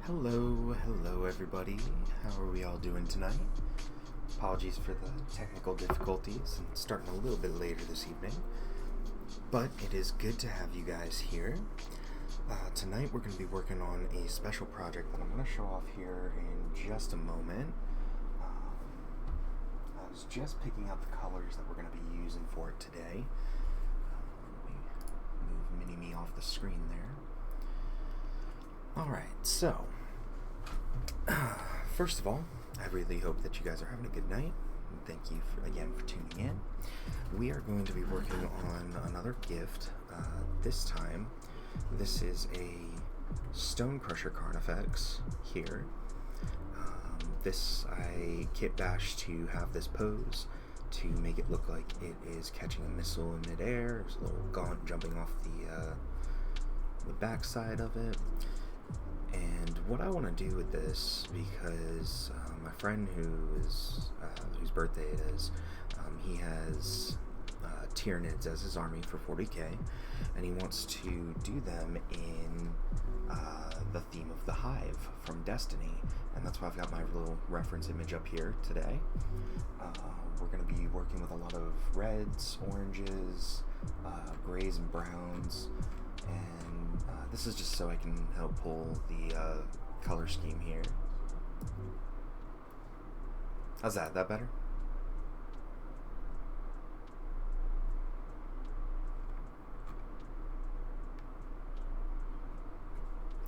Hello everybody. How are we all doing tonight? Apologies for the technical difficulties and starting a little bit later this evening. But it is good to have you guys here. Tonight we're going to be working on a special project that I'm going to show off here in just a moment. I was just picking out the colors that we're going to be using for it today. Let me move Mini-Me off the screen there. Alright, so first of all, I really hope that you guys are having a good night. Thank you again for tuning in. We are going to be working on another gift. This time, this is a Stonecrusher Carnifex here. I kit bashed to have this pose to make it look like it is catching a missile in midair. There's a little gaunt jumping off the backside of it. And what I want to do with this, because my friend whose birthday it is, he has Tyranids as his army for 40k, and he wants to do them in the theme of the Hive from Destiny, and that's why I've got my little reference image up here today. We're going to be working with a lot of reds, oranges, grays and browns, and this is just so I can help pull the color scheme here. How's that? That better?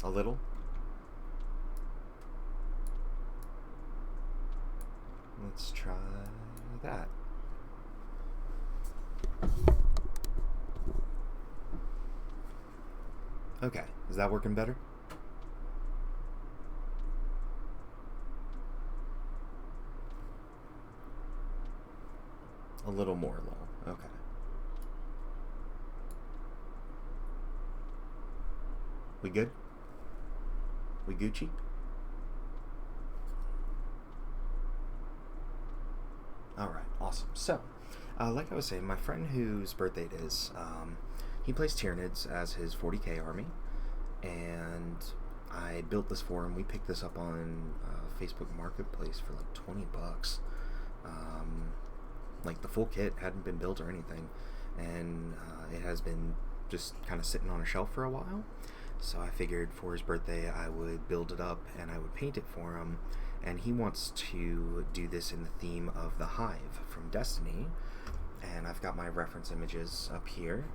A little? Let's try that. Okay, is that working better? A little more low, okay. We good? We Gucci? Alright, awesome. So, like I was saying, my friend whose birthday it is, he plays Tyranids as his 40k army, and I built this for him. We picked this up on Facebook Marketplace for like $20. Like the full kit hadn't been built or anything, and it has been just kind of sitting on a shelf for a while. So I figured for his birthday I would build it up and I would paint it for him, and he wants to do this in the theme of the Hive from Destiny, and I've got my reference images up here.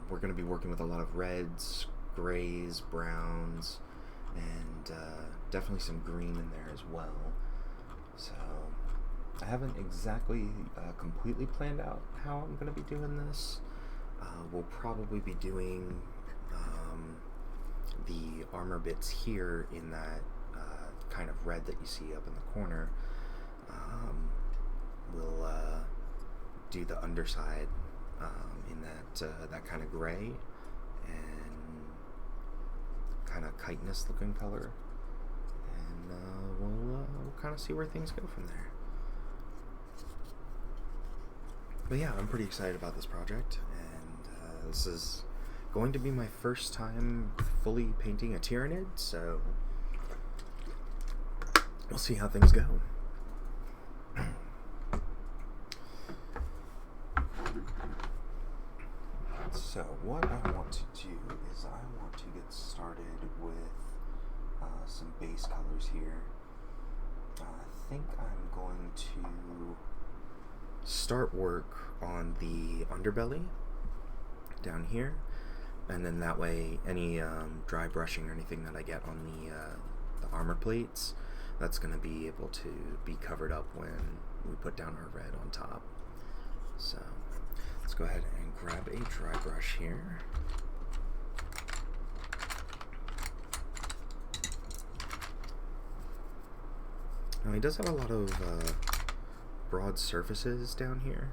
We're going to be working with a lot of reds, grays, browns, and definitely some green in there as well. So I haven't exactly completely planned out how I'm going to be doing this. We'll probably be doing the armor bits here in that kind of red that you see up in the corner. We'll do the underside in that kind of gray and kind of chitinous looking color, and we'll kind of see where things go from there. But yeah, I'm pretty excited about this project, and this is going to be my first time fully painting a Tyranid, so we'll see how things go. So what I want to do is I want to get started with some base colors here. I think I'm going to start work on the underbelly down here, and then that way any dry brushing or anything that I get on the armor plates, that's going to be able to be covered up when we put down our red on top. So let's go ahead and grab a dry brush here. Now he does have a lot of broad surfaces down here.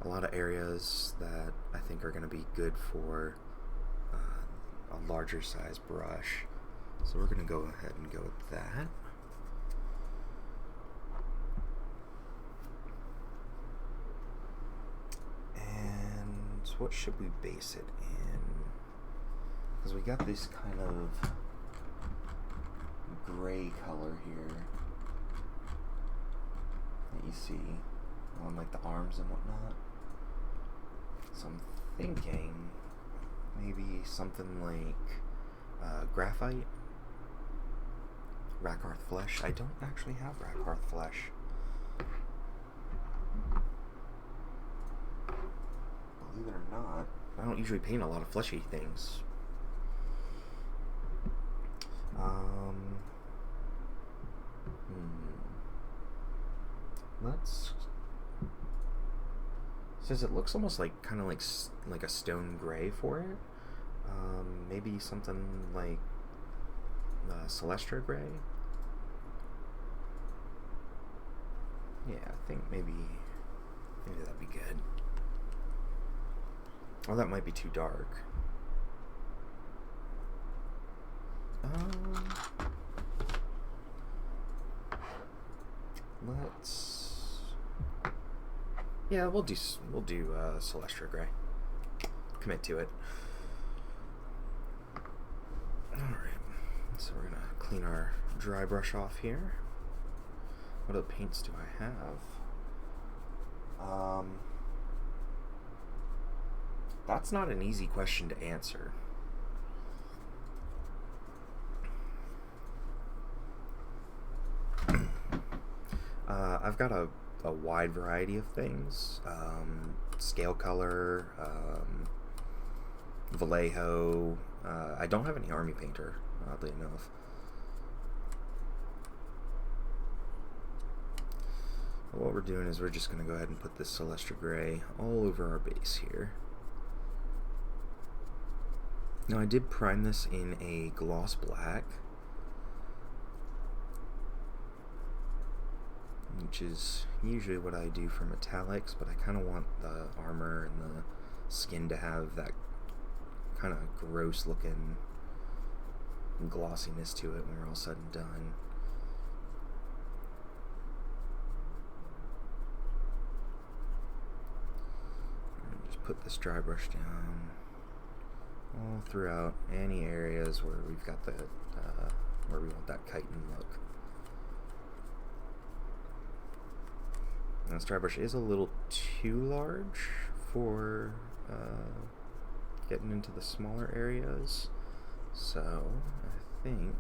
A lot of areas that I think are going to be good for a larger size brush. So we're going to go ahead and go with that. And what should we base it in? Because we got this kind of gray color here that you see on like the arms and whatnot. So I'm thinking maybe something like graphite, Rakarth flesh. I don't actually have Rakarth flesh. Believe it or not, I don't usually paint a lot of fleshy things. Let's. Since it looks almost like kind of like a stone gray for it, maybe something like Celestra gray. Yeah, I think maybe that'd be good. Oh, that might be too dark. Let's. Yeah, we'll do Celestra gray. Commit to it. All right. So we're gonna clean our dry brush off here. What other paints do I have? That's not an easy question to answer. I've got a wide variety of things. Scale color, Vallejo. I don't have any army painter, oddly enough. But what we're doing is we're just going to go ahead and put this Celestra Gray all over our base here. Now I did prime this in a gloss black, which is usually what I do for metallics, but I kind of want the armor and the skin to have that kind of gross looking glossiness to it when we're all said and done. Just put this dry brush down all throughout any areas where we've got the where we want that chitin look. Now this dry brush is a little too large for getting into the smaller areas, so I think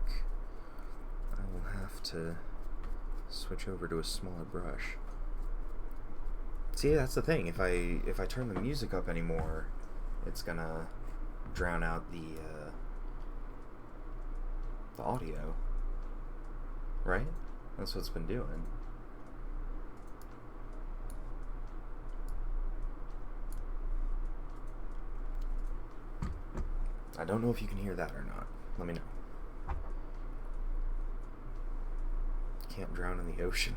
I will have to switch over to a smaller brush. See, that's the thing. If I turn the music up anymore, it's gonna drown out the audio, right? That's what it's been doing. I don't know if you can hear that or not. Let me know. Can't drown in the ocean.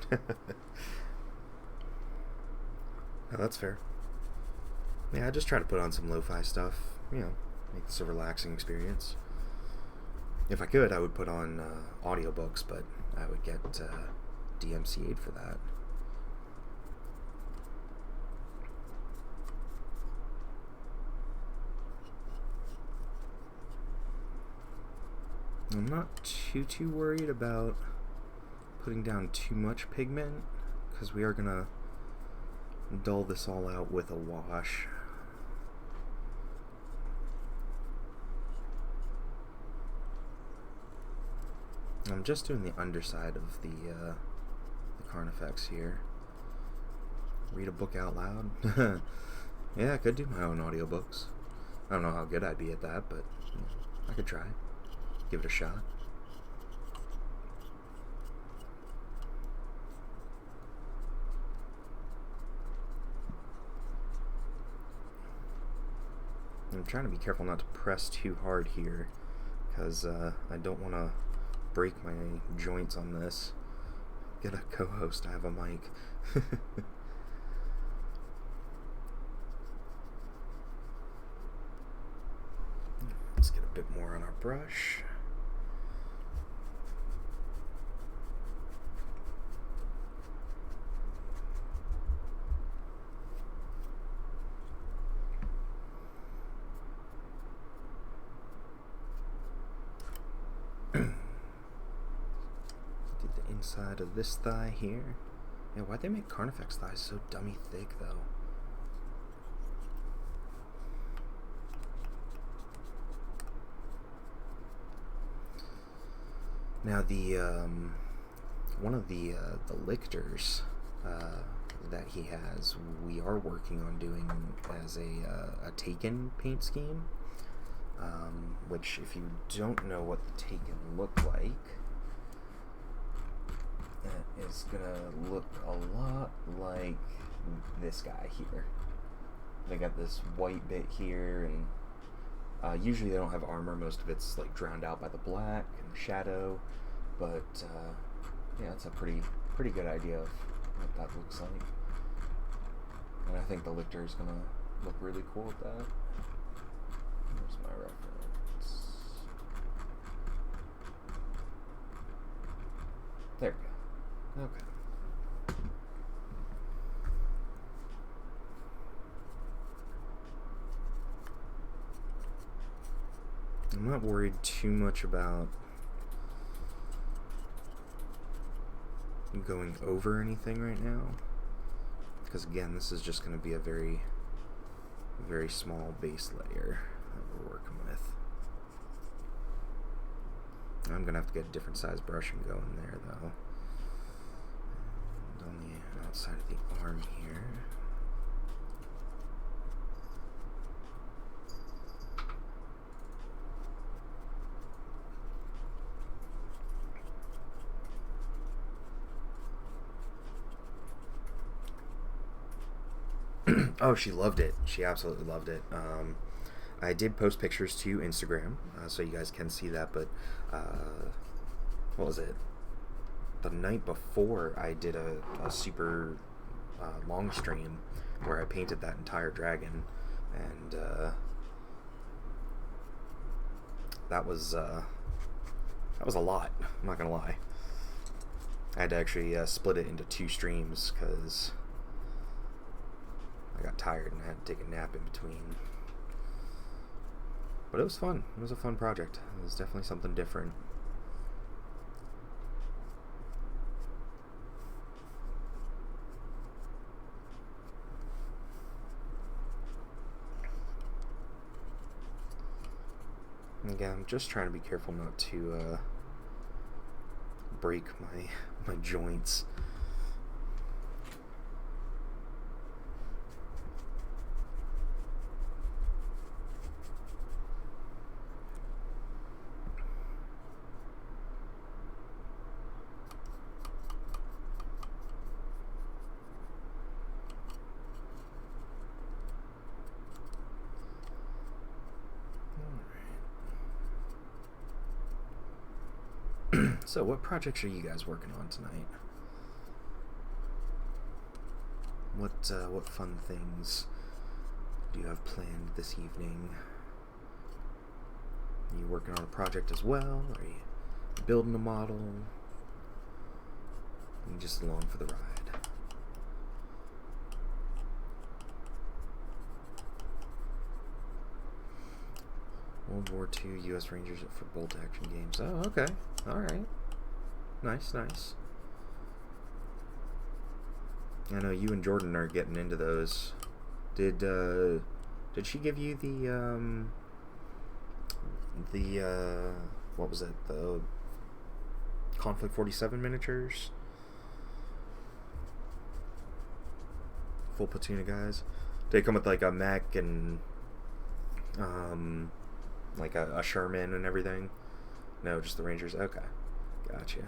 No, that's fair. Yeah, I just try to put on some lo-fi stuff, you know, make this a relaxing experience. If I could, I would put on audiobooks, but I would get DMCA'd for that. I'm not too worried about putting down too much pigment, because we are going to dull this all out with a wash. I'm just doing the underside of the Carnifex here. Read a book out loud. Yeah, I could do my own audiobooks. I don't know how good I'd be at that, but you know, I could try. Give it a shot. I'm trying to be careful not to press too hard here, because I don't want to break my joints on this. Get a co-host, I have a mic. Let's get a bit more on our brush. Do the inside of this thigh here. Yeah, why'd they make Carnifex thighs so dummy thick, though? Now, the one of the lictors that he has, we are working on doing as a Taken paint scheme, which, if you don't know what the Taken look like, it is gonna look a lot like this guy here. They got this white bit here, and usually they don't have armor. Most of it's like drowned out by the black and the shadow, but yeah, it's a pretty good idea of what that looks like. And I think the lictor is gonna look really cool with that. Where's my reference? There we go. Okay. I'm not worried too much about going over anything right now, because again, this is just going to be a very small base layer that we're working with. I'm going to have to get a different size brush and go in there, though. And on the outside of the arm here. Oh, she loved it. She absolutely loved it. I did post pictures to Instagram, so you guys can see that, but what was it? The night before, I did a super long stream where I painted that entire dragon, and that was a lot. I'm not gonna lie. I had to actually split it into 2 streams because I got tired and I had to take a nap in between. But it was fun. It was a fun project. It was definitely something different. Again, I'm just trying to be careful not to break my joints. So, what projects are you guys working on tonight? What fun things do you have planned this evening? Are you working on a project as well? Are you building a model? Are you just along for the ride? World War II U.S. Rangers for bolt action games. Oh, okay. Alright. Nice, nice. I know you and Jordan are getting into those. Did she give you what was it? The Conflict 47 miniatures? Full platoon of guys? Did they come with like a mech and like a Sherman and everything? No, just the Rangers. Okay, gotcha.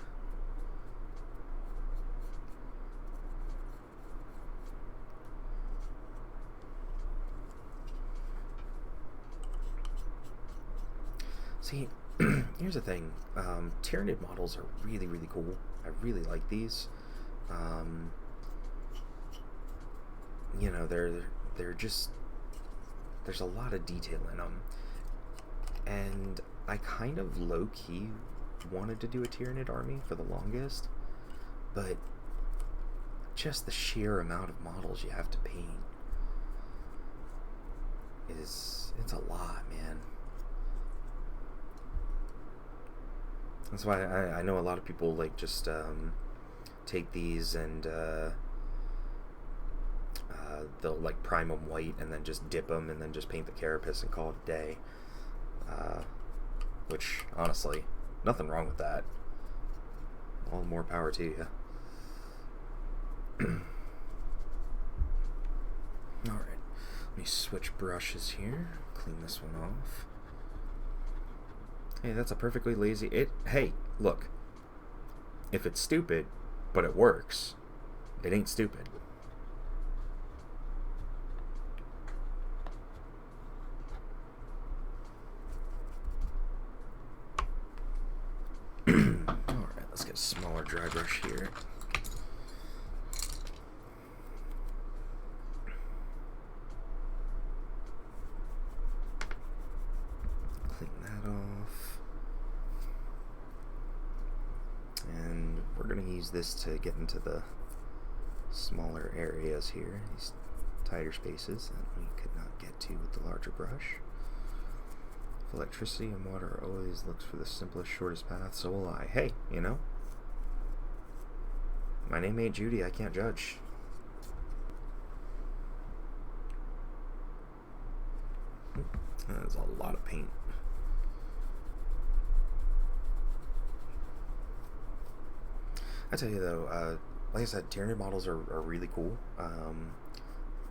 See, here's the thing. Tyranid models are really, really cool. I really like these. You know, they're just, there's a lot of detail in them. And I kind of low-key wanted to do a Tyranid army for the longest, but just the sheer amount of models you have to paint it's a lot, man. That's why I know a lot of people like just take these and they'll like prime them white and then just dip them and then just paint the carapace and call it a day. Which, honestly, nothing wrong with that. All the more power to you. Alright, let me switch brushes here. Clean this one off. Hey, that's a perfectly lazy... Hey, look. If it's stupid, but it works, it ain't stupid. Alright, let's get a smaller dry brush here. Clean that off. And we're going to use this to get into the smaller areas here, these tighter spaces that we could not get to with the larger brush. If electricity and water always looks for the simplest, shortest path, so will I. Hey, you know, my name ain't Judy, I can't judge. That is a lot of paint. I tell you though, like I said, Tyranid models are really cool.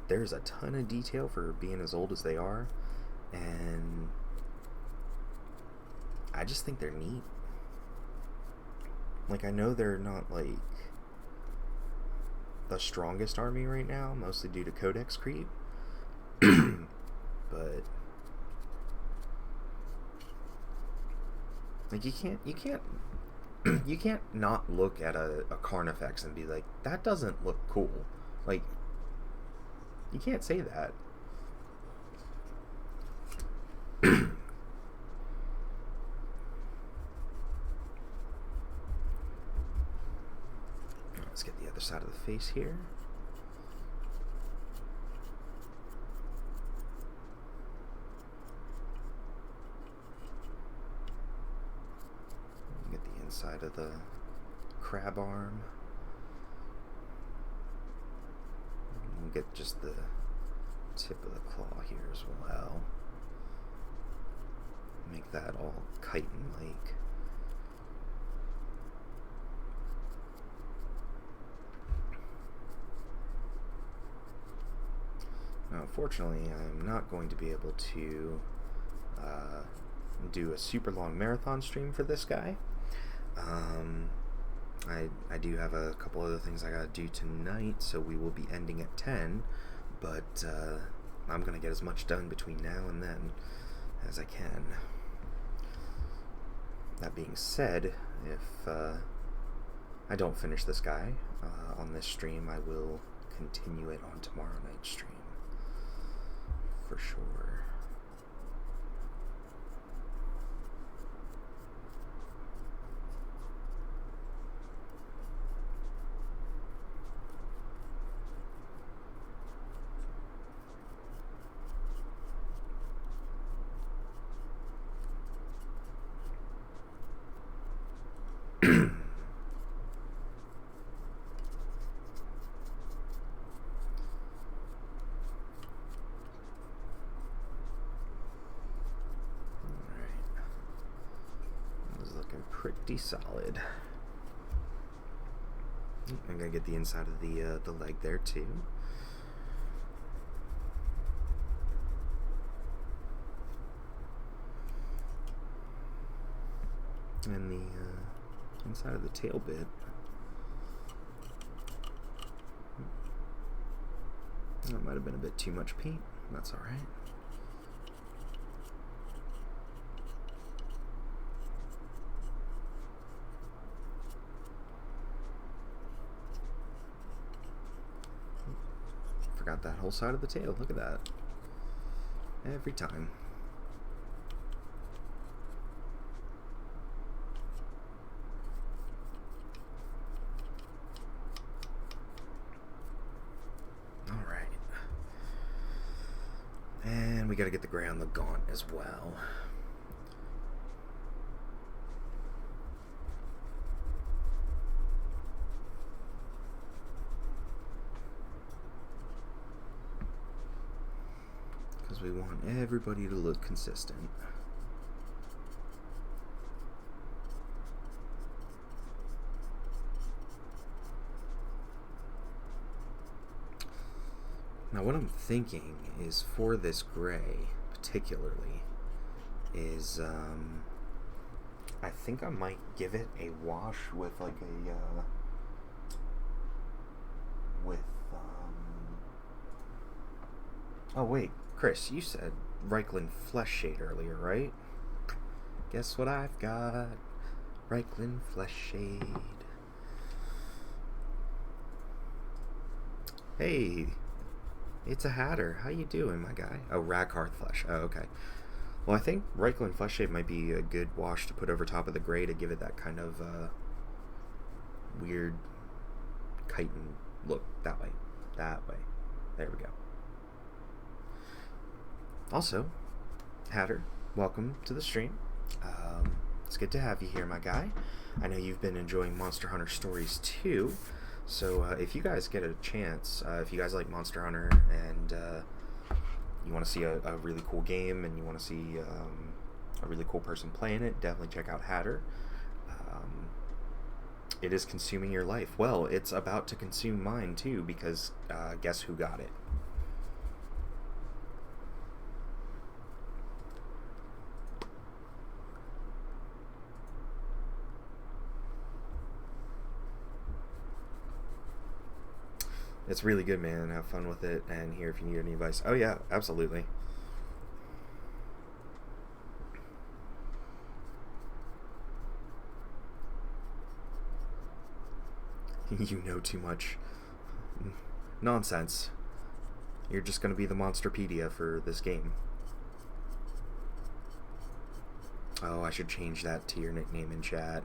There's a ton of detail for being as old as they are, and I just think they're neat. Like, I know they're not like the strongest army right now, mostly due to codex creep, but like you can't not look at a Carnifex and be like, that doesn't look cool. Like, you can't say that. Let's get the other side of the face here. Get the inside of the crab arm. And get just the tip of the claw here as well. Make that all chitin-like. Now, unfortunately, I'm not going to be able to do a super long marathon stream for this guy. I do have a couple other things I gotta do tonight, so we will be ending at 10, but I'm gonna get as much done between now and then as I can. That being said, if I don't finish this guy on this stream, I will continue it on tomorrow night's stream for sure. Pretty solid. I'm gonna get the inside of the leg there too. And the inside of the tail bit. That might have been a bit too much paint. That's all right. Forgot that whole side of the tail. Look at that. Every time. Alright. And we gotta get the gray on the gaunt as well. because we want everybody to look consistent. Now what I'm thinking is for this gray particularly is I think I might give it a wash with like a oh wait, Chris, you said Reikland Flesh Shade earlier, right? Guess what I've got? Reikland Flesh Shade. Hey, it's a Hatter. How you doing, my guy? Oh, Raghearth Flesh. Oh, okay. Well, I think Reikland Flesh Shade might be a good wash to put over top of the gray to give it that kind of weird chitin look. That way. That way. There we go. Also, Hatter, welcome to the stream. It's good to have you here, my guy. I know you've been enjoying Monster Hunter Stories too, so if you guys get a chance, if you guys like Monster Hunter and you want to see a really cool game and you want to see a really cool person playing it, definitely check out Hatter. It is consuming your life. Well, it's about to consume mine too, because guess who got it? It's really good, man. Have fun with it, and here if you need any advice. Oh yeah, absolutely. You know too much. Nonsense. You're just going to be the Monsterpedia for this game. Oh, I should change that to your nickname in chat.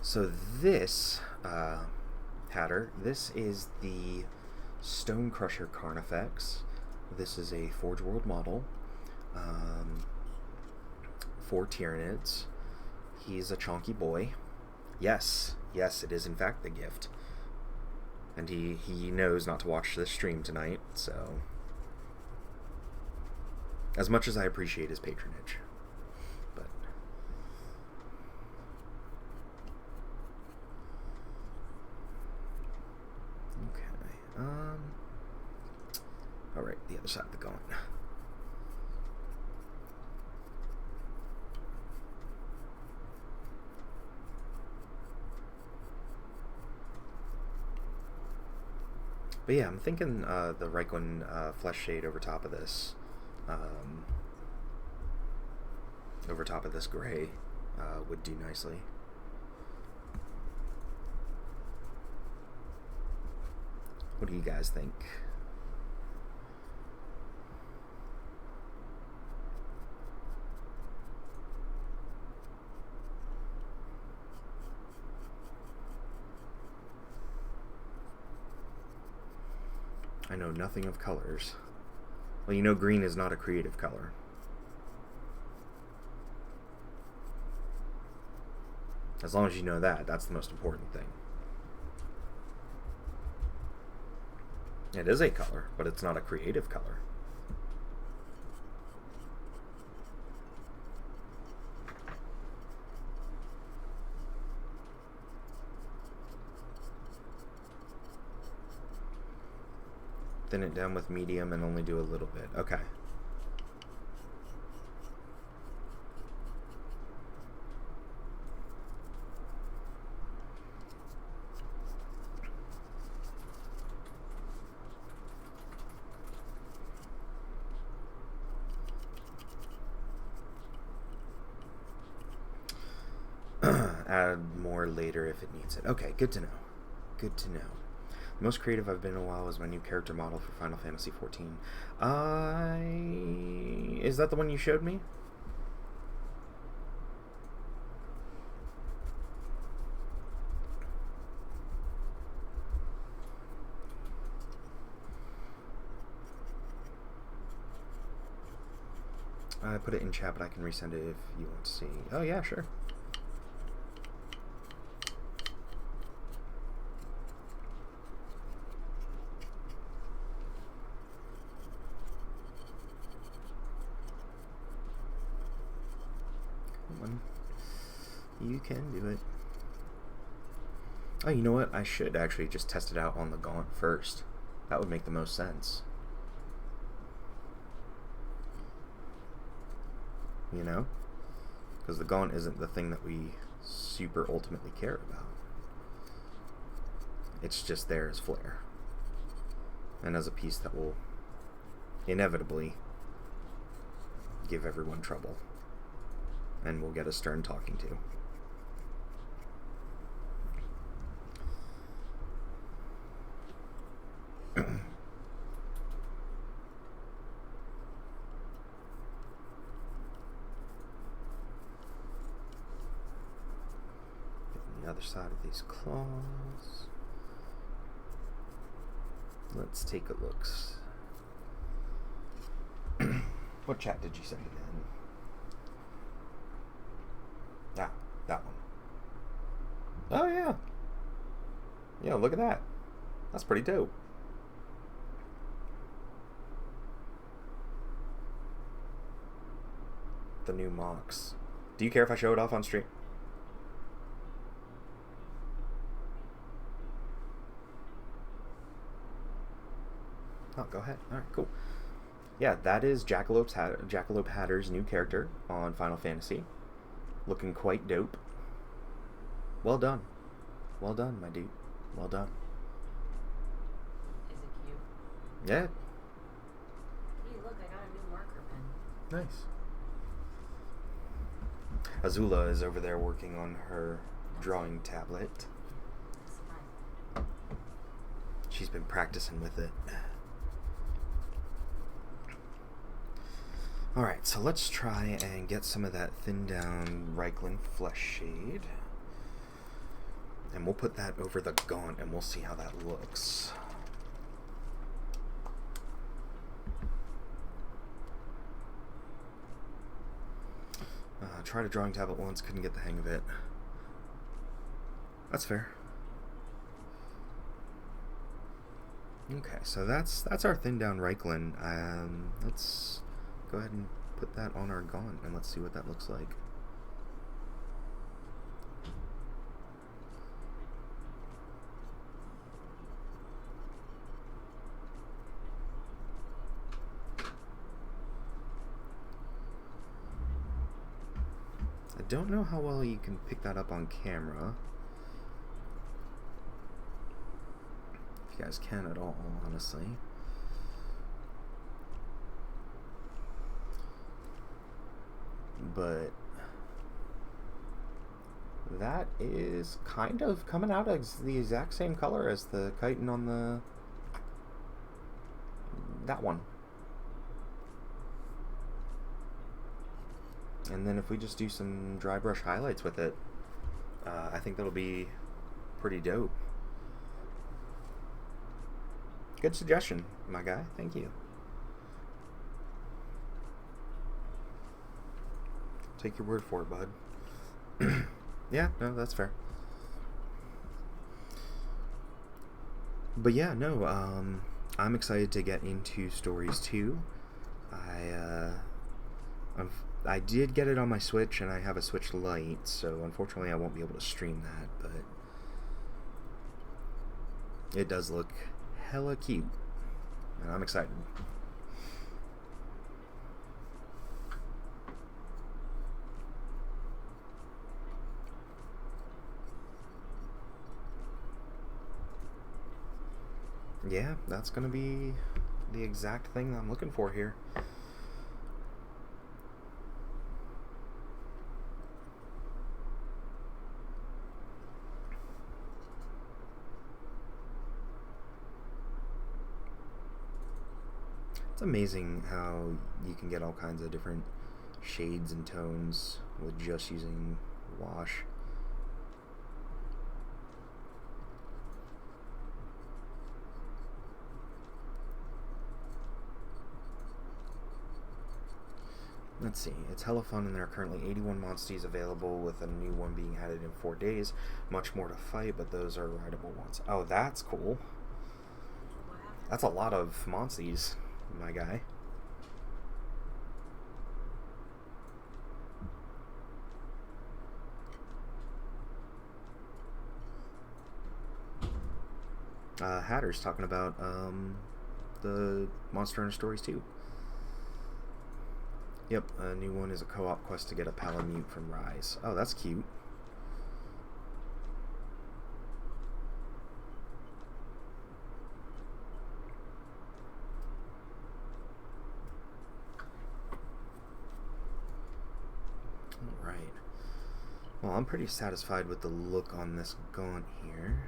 So this, Hatter, this is the Stonecrusher Carnifex. This is a Forge World model for Tyranids. He's a chonky boy. Yes, it is in fact the gift. And he knows not to watch this stream tonight, so... As much as I appreciate his patronage. But... Okay, alright, the other side of the gaunt. But yeah, I'm thinking the Reikland Flesh Shade over top of this, gray, would do nicely. What do you guys think? I know nothing of colors. Well, you know green is not a creative color. As long as you know that, that's the most important thing. It is a color, but it's not a creative color. Thin it down with medium and only do a little bit. Okay. Add more later if it needs it. Okay, good to know. Good to know. The most creative I've been in a while is my new character model for Final Fantasy XIV. Is that the one you showed me? I put it in chat, but I can resend it if you want to see. Oh yeah, sure. Come on. You can do it. Oh, you know what? I should actually just test it out on the gaunt first. That would make the most sense. You know? Because the gaunt isn't the thing that we super ultimately care about. It's just there as flair. And as a piece that will inevitably give everyone trouble. And we'll get a stern talking to. The other side of these claws. Let's take a look. What chat did you send again? Ah, that one. Oh yeah. Yeah, look at that. That's pretty dope. The new mocks. Do you care if I show it off on stream? Oh, go ahead. All right, cool. Yeah, that is Jackalope Hatter's new character on Final Fantasy. Looking quite dope. Well done. Well done, my dude. Well done. Is it cute? Yeah. Hey, look, I got a new marker pen. Nice. Azula is over there working on her drawing tablet. That's fine. She's been practicing with it. Alright, so let's try and get some of that thinned down Reichland flesh shade. And we'll put that over the gaunt and we'll see how that looks. Tried a drawing tablet once, couldn't get the hang of it. That's fair. Okay, so that's our thinned down Reichland. Let's go ahead and put that on our gaunt and let's see what that looks like. I don't know how well you can pick that up on camera. If you guys can at all, honestly. But that is kind of coming out as the exact same color as the chitin on that one. And then if we just do some dry brush highlights with it, I think that'll be pretty dope. Good suggestion, my guy. Thank you. Take your word for it, bud. Yeah, no, that's fair. But yeah, no, I'm excited to get into Stories 2. I did get it on my Switch, and I have a Switch Lite, so unfortunately I won't be able to stream that, but it does look hella cute, and I'm excited. Yeah, that's gonna be the exact thing that I'm looking for here. It's amazing how you can get all kinds of different shades and tones with just using wash. Let's see, it's hella fun, and there are currently 81 monsties available, with a new one being added in 4 days. Much more to fight, but those are rideable ones. Oh, that's cool. That's a lot of monsties, my guy. Hatter's talking about the Monster Hunter Stories too. Yep, a new one is a co-op quest to get a Palamute from Rise. Oh, that's cute. Alright. Well, I'm pretty satisfied with the look on this gaunt here.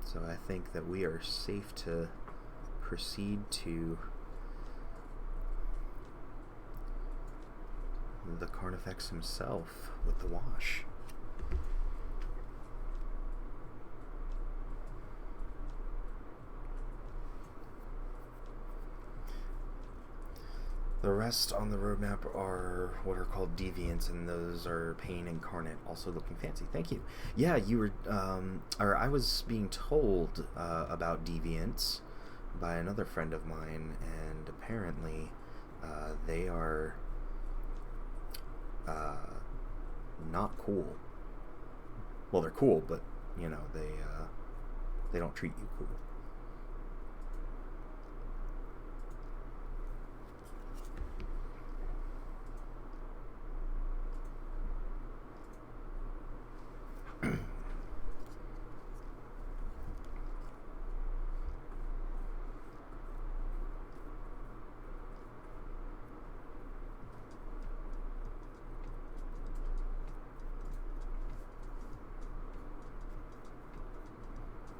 So I think that we are safe to proceed to the Carnifex himself with the wash. The rest on the roadmap are what are called deviants, and those are Pain Incarnate, also looking fancy. Thank you. Yeah, you were, or I was being told about deviants by another friend of mine, and apparently they are not cool. Well, they're cool, but you know they don't treat you cool.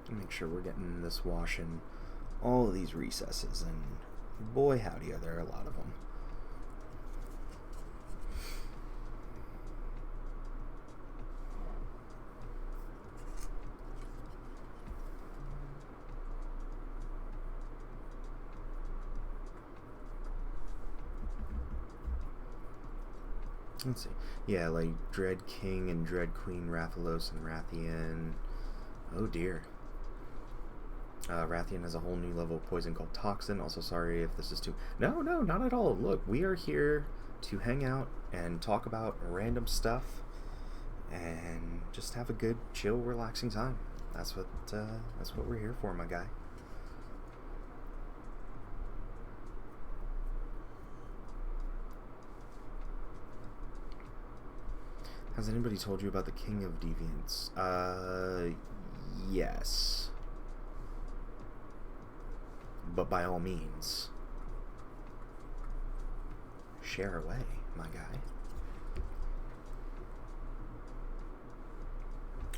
Make sure we're getting this wash in all of these recesses, and boy howdy are there a lot of them. Let's see. Yeah, like Dread King and Dread Queen Rathalos and Rathian. Oh dear. Rathian has a whole new level of poison called Toxin. Also, sorry if this is too... No, not at all. Look, we are here to hang out and talk about random stuff and just have a good, chill, relaxing time. That's what we're here for, my guy. Has anybody told you about the King of Deviants? Yes. But by all means, share away, my guy.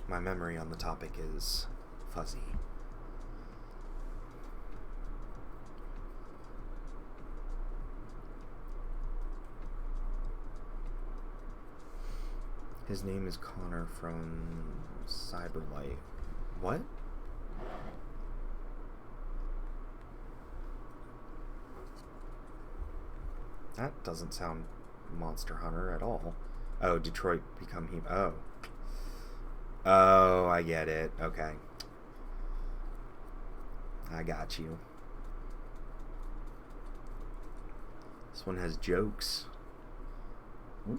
My memory on the topic is fuzzy. His name is Connor from Cyberlight. What? That doesn't sound Monster Hunter at all. Oh, Detroit Become Human. Oh. Oh, I get it. Okay. I got you. This one has jokes. For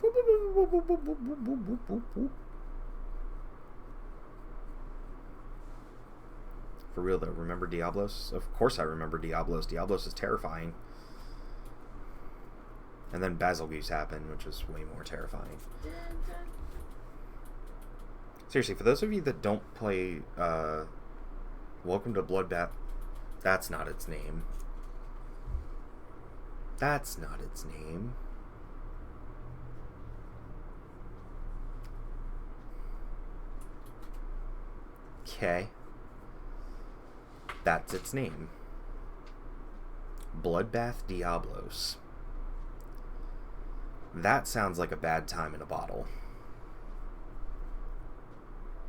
real though, remember Diablos? Of course I remember Diablos. Diablos is terrifying. And then Basil Goose happened, which was way more terrifying. Seriously, for those of you that don't play Welcome to Bloodbath, that's not its name. That's not its name. Okay. That's its name. Bloodbath Diablos. That sounds like a bad time in a bottle.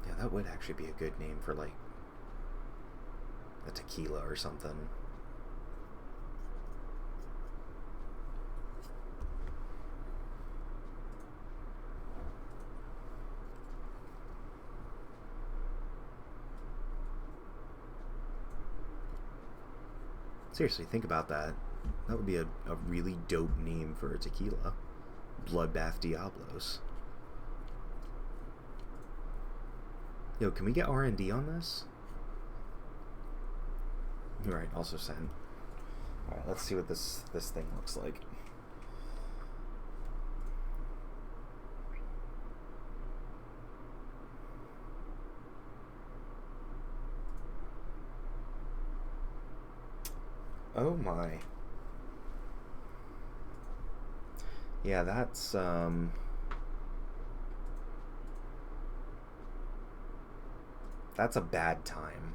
Yeah, that would actually be a good name for, like, a tequila or something. Seriously, think about that. That would be a really dope name for a tequila. Bloodbath Diablos. Yo, can we get R&D on this? You're right, also send. Alright, let's see what this thing looks like. Oh my. Yeah, that's a bad time.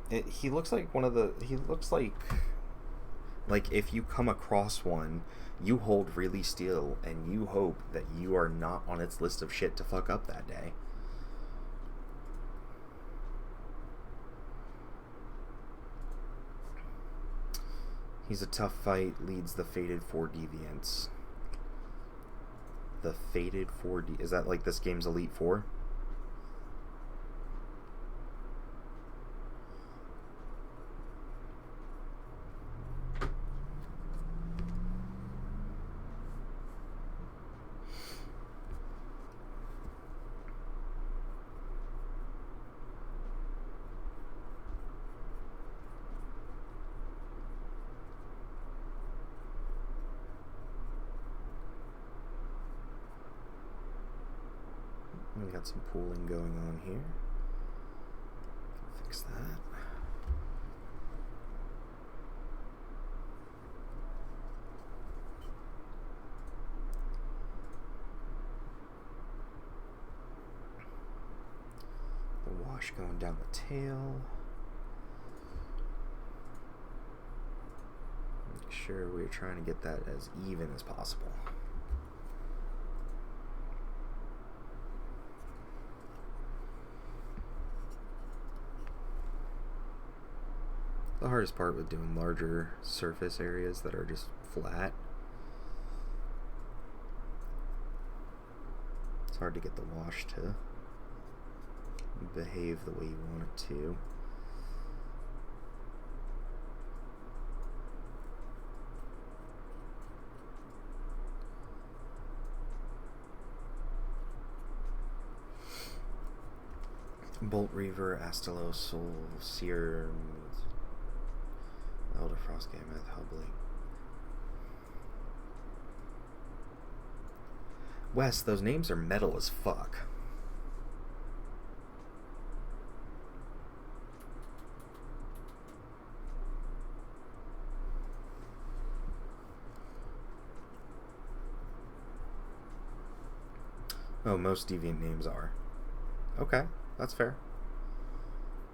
He looks like one of the... He looks like if you come across one, you hold really still and you hope that you are not on its list of shit to fuck up that day. He's a tough fight, leads the Fated 4 Deviants. The Fated 4D... Is that like this game's Elite 4? We got some pooling going on here. Fix that. The wash going down the tail. Make sure we're trying to get that as even as possible. The hardest part with doing larger surface areas that are just flat, it's hard to get the wash to behave the way you want it to. Bolt Reaver, Astalos, Soul, Seer, Elder Frost, Gameth, Hellblade. Wes, those names are metal as fuck. Oh, most deviant names are. Okay, that's fair.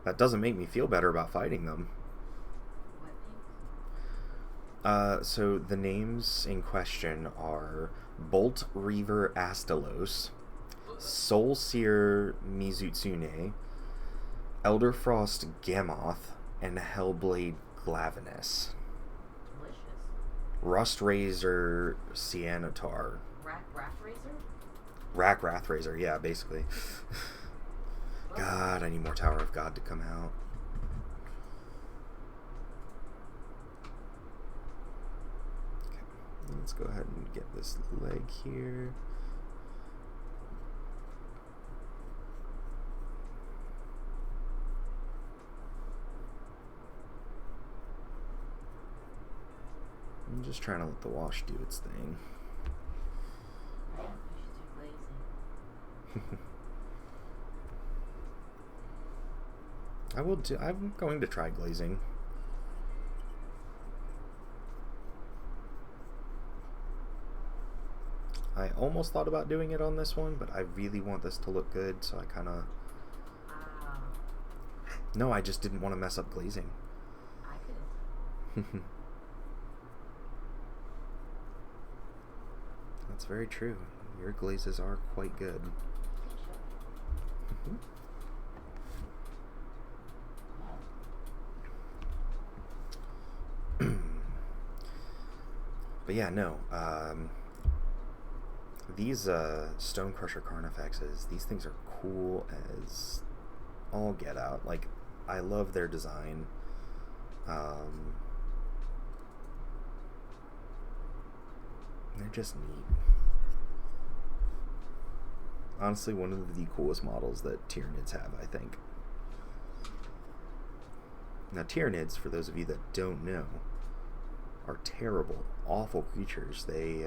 That doesn't make me feel better about fighting them. So the names in question are Bolt Reaver Astalos, Soul Seer Mizutsune, Elder Frost Gamoth, and Hellblade Glavenus. Delicious. Rust Razor Cianatar. Rack Wrathrazor, yeah, basically. God, I need more Tower of God to come out. Let's go ahead and get this leg here. I'm just trying to let the wash do its thing. Yeah, you should do glazing. I'm going to try glazing. I almost thought about doing it on this one, but I really want this to look good, so I kind of... No, I just didn't want to mess up glazing. I could. That's very true. Your glazes are quite good. But yeah, no. These Stonecrusher Carnifexes, these things are cool as all get out. Like, I love their design. They're just neat. Honestly, one of the coolest models that Tyranids have, I think. Now, Tyranids, for those of you that don't know, are terrible, awful creatures. They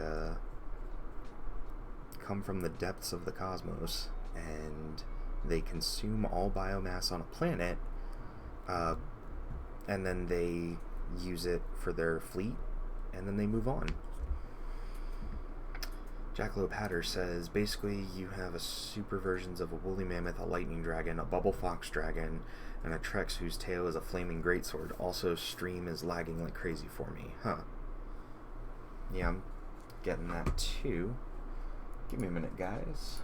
come from the depths of the cosmos, and they consume all biomass on a planet, and then they use it for their fleet, and then they move on. Jackalope Hatter says, basically you have a super versions of a woolly mammoth, a lightning dragon, a bubble fox dragon, and a Trex whose tail is a flaming greatsword. Also, stream is lagging like crazy for me. Huh. Yeah, I'm getting that too. Give me a minute, guys.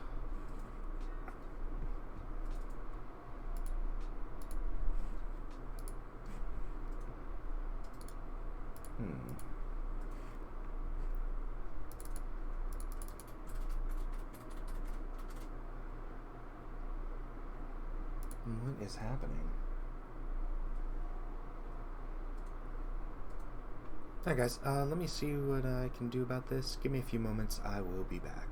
What is happening? Alright guys, let me see what I can do about this. Give me a few moments, I will be back.